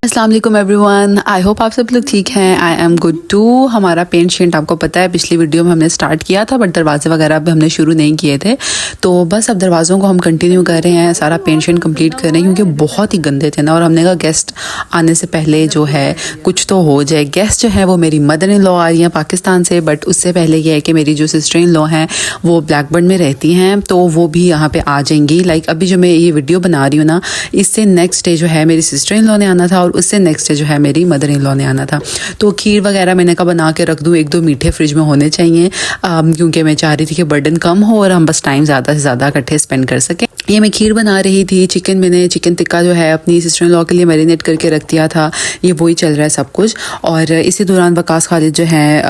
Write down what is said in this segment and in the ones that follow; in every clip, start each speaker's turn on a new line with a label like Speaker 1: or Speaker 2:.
Speaker 1: अस्सलाम वालेकुम everyone, I hope आप सब लोग ठीक हैं। I am good too. हमारा पेंट शेंट आपको पता है पिछली वीडियो में हमने स्टार्ट किया था, बट दरवाजे वगैरह अभी हमने शुरू नहीं किए थे, तो बस अब दरवाज़ों को हम कंटिन्यू कर रहे हैं, सारा पेंट शेंट कंप्लीट कर रहे हैं क्योंकि बहुत ही गंदे थे ना। और हमने कहा गेस्ट आने से पहले जो है कुछ तो हो जाए। गेस्ट जो है वो मेरी मदर इन लॉ आ रही हैं पाकिस्तान से, बट उससे पहले ये है कि मेरी जो सिस्टर इन लॉ हैं वो ब्लैकबर्न में रहती हैं, तो वो भी यहाँ पे आ जाएंगी। लाइक अभी जो मैं ये वीडियो बना रही हूँ ना, इससे नेक्स्ट डे जो है मेरी सिस्टर इन लॉ ने आना था और उससे नेक्स्ट डे जो है मेरी मदर इन लॉ ने आना था। तो खीर वगैरह मैंने कहा बना के रख दूँ, एक दो मीठे फ्रिज में होने चाहिए क्योंकि मैं चाह रही थी कि बर्डन कम हो और हम बस टाइम ज़्यादा से ज़्यादा इकट्ठे स्पेंड कर सकें। ये मैं खीर बना रही थी। मैंने चिकन टिक्का जो है अपनी सिस्टर इन लॉ के लिए मैरिनेट करके रख दिया था, ये वही चल रहा है सब कुछ। और इसी दौरान वकास खालिद जो है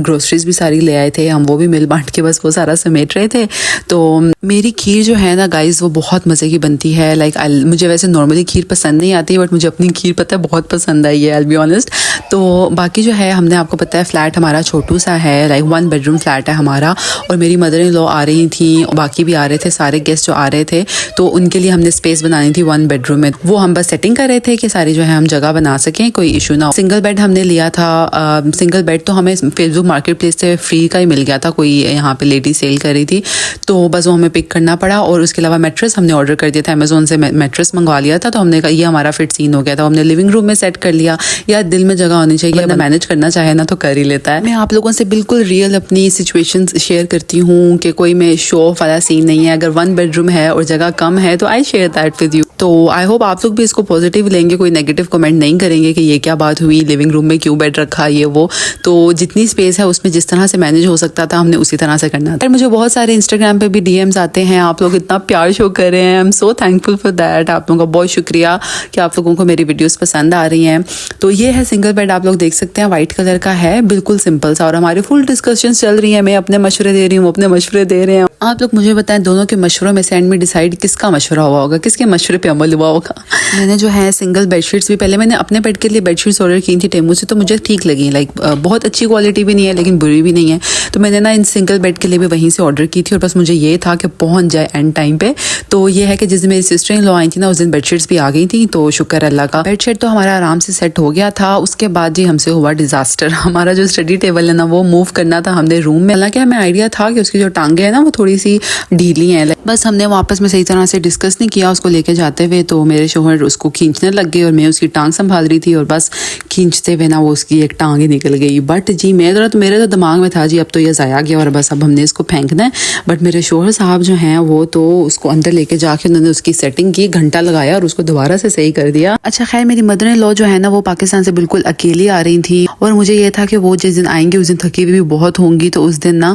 Speaker 1: ग्रोसरीज भी सारी ले आए थे, हम वो भी मिल बांट के बस वो सारा समेट रहे थे। तो मेरी खीर जो है ना गाइज वो बहुत मज़े की बनती है। लाइक मुझे वैसे नॉर्मली खीर पसंद नहीं आती, बट मुझे अपनी खीर पता है बहुत पसंद आई है, आई बी ऑनेस्ट। तो बाकी जो है हमने आपको पता है फ्लैट हमारा छोटू सा है, लाइक 1 बेडरूम फ्लैट है हमारा। और मेरी मदर इन लॉ आ रही थी, बाकी भी आ रहे थे, सारे गेस्ट जो आ रहे थे, तो उनके लिए हमने स्पेस बनानी थी 1 बेडरूम में। वो हम बस सेटिंग कर रहे थे कि सारी जो है हम जगह बना सकें, कोई इशू ना हो। सिंगल बेड हमने लिया था। सिंगल बेड तो हमें फेसबुक मार्केट प्लेस से फ्री का ही मिल गया था, कोई यहाँ पे लेडी सेल कर रही थी, तो बस वो हमें पिक करना पड़ा। और उसके अलावा मैट्रेस हमने ऑर्डर कर दिया था, अमेजोन से मैट्रेस मंगवा लिया था। तो हमने कहा ये हमारा फिट सीन हो गया था, हमने लिविंग रूम में सेट कर लिया। या दिल में जगह होनी चाहिए, बंदा मैनेज करना चाहे ना तो कर ही लेता है। मैं आप लोगों से बिल्कुल रियल अपनी सिचुएशन शेयर करती हूँ कि कोई में शो ऑफ वाला सीन नहीं है। अगर 1 बेडरूम है और जगह कम है तो I share that with you. तो आई होप आप लोग भी इसको पॉजिटिव लेंगे, कोई नेगेटिव कमेंट नहीं करेंगे कि ये क्या बात हुई, लिविंग रूम में क्यों बेड रखा, ये वो। तो जितनी स्पेस है उसमें जिस तरह से मैनेज हो सकता था हमने उसी तरह से करना था। मुझे बहुत सारे इंस्टाग्राम पे भी डीएम्स आते हैं, आप लोग इतना प्यार शो कर रहे हैं, I am so thankful for that. आप लोगों का बहुत शुक्रिया कि आप लोगों को मेरी वीडियोस पसंद आ रही हैं। तो ये है सिंगल बेड, आप लोग देख सकते हैं, वाइट कलर का है, बिल्कुल सिंपल सा। और हमारी फुल डिस्कशन चल रही है, मैं अपने मशवरे दे रही हूँ, अपने मशवरे दे रहे हैं। आप लोग मुझे बताएं दोनों के मशवरों में से एंड में डिसाइड किसका मशवरा हुआ होगा, किसके मशवरे पे अमल हुआ होगा। मैंने जो है सिंगल बेडशीट्स भी पहले मैंने अपने बेड के लिए बेडशीट्स ऑर्डर की थी टेमू से, तो मुझे ठीक लगी। लाइक बहुत अच्छी क्वालिटी भी नहीं है लेकिन बुरी भी नहीं है, तो मैंने ना इन सिंगल बेड के लिए भी वहीं से ऑर्डर की थी। और बस मुझे ये था कि पहुंच जाए एंड टाइम पे। तो ये है कि जिस दिन मेरी सिस्टर इन लॉ आई थी ना उस दिन बेडशीट्स भी आ गई थी, तो शुक्र अल्लाह का। बेडशीट तो हमारा आराम से सेट हो गया था। उसके बाद जी हमसे हुआ डिजास्टर। हमारा जो स्टडी टेबल है ना वो मूव करना था हमने रूम में। हालांकि हमें आइडिया था कि उसकी जो टांगे है ना वो थोड़ी सी ढीली है, बस हमने वापस में सही तरह से डिस्कस नहीं किया उसको लेके जाते हुए। तो मेरे शोहर उसको खींचने लग गए और मैं उसकी टांग संभाल रही थी, और बस खींचते हुए ना वो उसकी एक टांग ही निकल गई। बट जी मेरे तो दिमाग में था जी अब तो ये ज़ाया गया और बस अब हमने इसको फेंकना है। बट मेरे शोहर साहब जो हैं वो तो उसको अंदर लेके जाके उन्होंने उसकी सेटिंग की, घंटा लगाया और उसको दोबारा से सही कर दिया। अच्छा खैर, मेरी मदर इन लॉ जो है ना वो पाकिस्तान से बिल्कुल अकेली आ रही थी, और मुझे ये था कि वो जिस दिन आएंगी उस दिन थकी हुई भी बहुत होंगी, तो उस दिन ना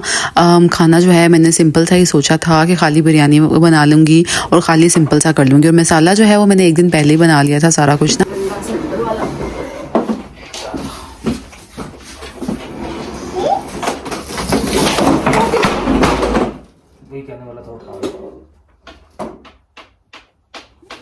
Speaker 1: खाना जो है मैंने सिंपल सा ही सोचा था कि खाली बिरयानी बना लूँगी और खाली सिंपल सा कर लूँगी। और मसाला जो है वो मैंने एक दिन पहले ही बना लिया था सारा कुछ ना।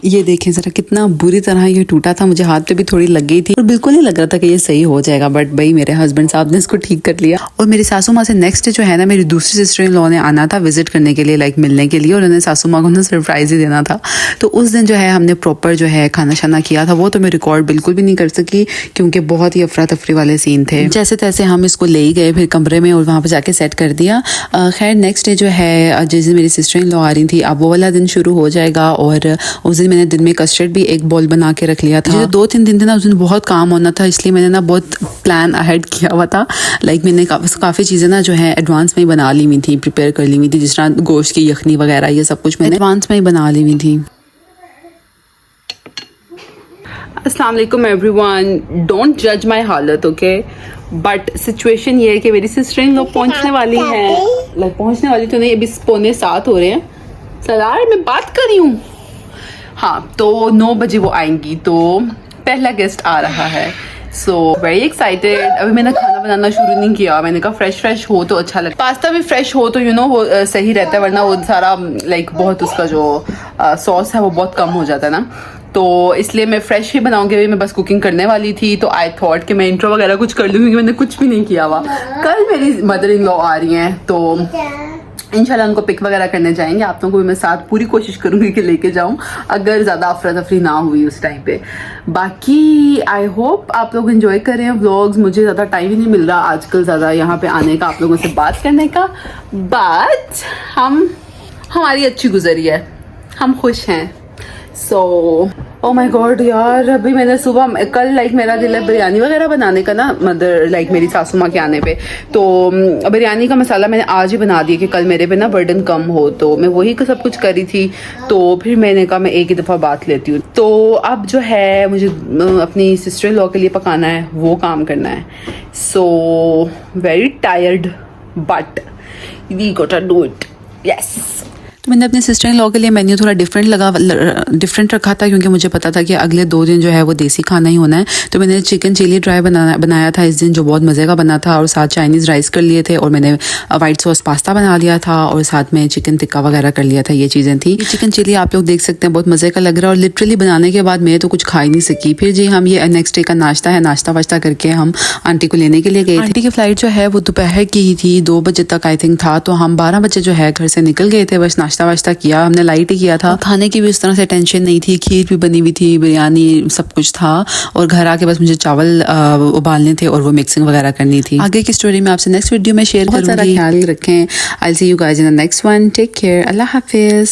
Speaker 1: ये देखें जरा कितना बुरी तरह ये टूटा था, मुझे हाथ पे भी थोड़ी लग गई थी और बिल्कुल नहीं लग रहा था कि ये सही हो जाएगा। बट भाई मेरे हस्बैंड साहब ने इसको ठीक कर लिया। और मेरी सासू माँ से नेक्स्ट जो है ना मेरी दूसरी सिस्टर इन लॉ ने आना था विजिट करने के लिए, लाइक मिलने के लिए, और उन्होंने सासू माँ को ना सरप्राइज ही देना था। तो उस दिन जो है हमने प्रॉपर जो है खाना शाना किया था, वो तो मैं रिकॉर्ड बिल्कुल भी नहीं कर सकी क्योंकि बहुत ही अफरा तफरी वाले सीन थे। जैसे तैसे हम इसको ले ही गए फिर कमरे में और वहाँ पर जाके सेट कर दिया। खैर नेक्स्ट डे जो है जिस दिन मेरी सिस्टर इन लॉ आ रही थी अब वो वाला दिन शुरू हो जाएगा। और उस दिन मैंने दिन में कस्टर्ड भी एक बॉल बना के रख लिया था। जो 2-3 दिन थे ना उस दिन बहुत काम होना था, इसलिए मैंने ना बहुत प्लान अहेड किया हुआ था। लाइक मैंने काफ़ी चीज़ें ना जो है एडवांस में ही बना ली हुई थी, प्रिपेयर कर ली हुई थी, जिस तरह गोश्त की यखनी वगैरह ये सब कुछ मैंने एडवांस में ही बना ली हुई थी। अस्सलाम वालेकुम एवरीवन, डोंट जज माय हालत ओके। बट सिचुएशन ये है कि मेरी सिस्टर इन लॉ पहुंचने वाली हैं। लाइक पहुंचने वाली तो नहीं, अभी 6:45 हो रहे हैं। सलार मैं बात कर रही हूँ। हाँ, तो 9 बजे वो आएंगी, तो पहला गेस्ट आ रहा है। So very excited. अभी मैंने खाना बनाना शुरू नहीं किया, मैंने कहा फ्रेश हो तो अच्छा लगता। पास्ता भी फ्रेश हो तो वो सही रहता है, वरना वो सारा लाइक बहुत उसका जो सॉस है वो बहुत कम हो जाता है ना। तो इसलिए मैं फ्रेश ही बनाऊंगी। अभी मैं बस कुकिंग करने वाली थी, तो आई थॉट कि मैं इंट्रो वगैरह कुछ कर लूँ क्योंकि मैंने कुछ भी नहीं किया हुआ। कल मेरी मदर इन लॉ आ रही हैं, तो इंशाल्लाह उनको पिक वगैरह करने जाएंगे। आप लोगों को भी मैं साथ पूरी कोशिश करूंगी कि लेके जाऊं, अगर ज़्यादा अफरा तफरी ना हुई उस टाइम पे। बाकी आई होप आप लोग एंजॉय कर रहे हैं व्लॉग्स। मुझे ज़्यादा टाइम ही नहीं मिल रहा आजकल ज़्यादा यहाँ पे आने का, आप लोगों से बात करने का, बट हमारी अच्छी गुजरी है, हम खुश हैं। सो ओ माय गॉड यार, अभी मैंने सुबह कल मेरा दिल है बिरयानी वगैरह बनाने का ना, मदर मेरी सासू माँ के आने पे, तो बिरयानी का मसाला मैंने आज ही बना दिया कि कल मेरे पे ना बर्डन कम हो, तो मैं वही का सब कुछ करी थी। तो फिर मैंने कहा मैं एक ही दफ़ा बात लेती हूँ। तो अब जो है मुझे अपनी सिस्टर इन लॉ के लिए पकाना है, वो काम करना है। So very tired but we gotta do it, yes. तो मैंने अपने सिस्टर इन लॉ के लिए मेन्यू थोड़ा डिफरेंट रखा था, क्योंकि मुझे पता था कि अगले 2 दिन जो है वो देसी खाना ही होना है। तो मैंने चिकन चिली ड्राई बनाया था इस दिन, जो बहुत मज़े का बना था, और साथ चाइनीज़ राइस कर लिए थे, और मैंने वाइट सॉस पास्ता बना लिया था, और साथ में चिकन टिक्का वगैरह कर लिया था। ये चीज़ें थी। चिकन चिली आप लोग देख सकते हैं बहुत मज़े का लग रहा है, और लिटरली बनाने के बाद मैं तो कुछ खा ही नहीं सकी। फिर जी हम ये नेक्स्ट डे का नाश्ता वाश्ता करके हम आंटी को लेने के लिए गए थे। आंटी की फ़्लाइट जो है वो दोपहर की ही थी, 2 बजे तक आई थिंक था, तो हम 12 बजे जो है घर से निकल गए थे। बस नाश्ता वाश्ता किया हमने, लाइट ही किया था, खाने की भी उस तरह से टेंशन नहीं थी, खीर भी बनी हुई थी, बिरयानी सब कुछ था, और घर आके बस मुझे चावल उबालने थे और वो मिक्सिंग वगैरह करनी थी। आगे की स्टोरी मैं आपसे नेक्स्ट वीडियो में शेयर करूंगी। ख्याल रखें। I will see you guys in the next one. Take care. अल्लाह हाफिज।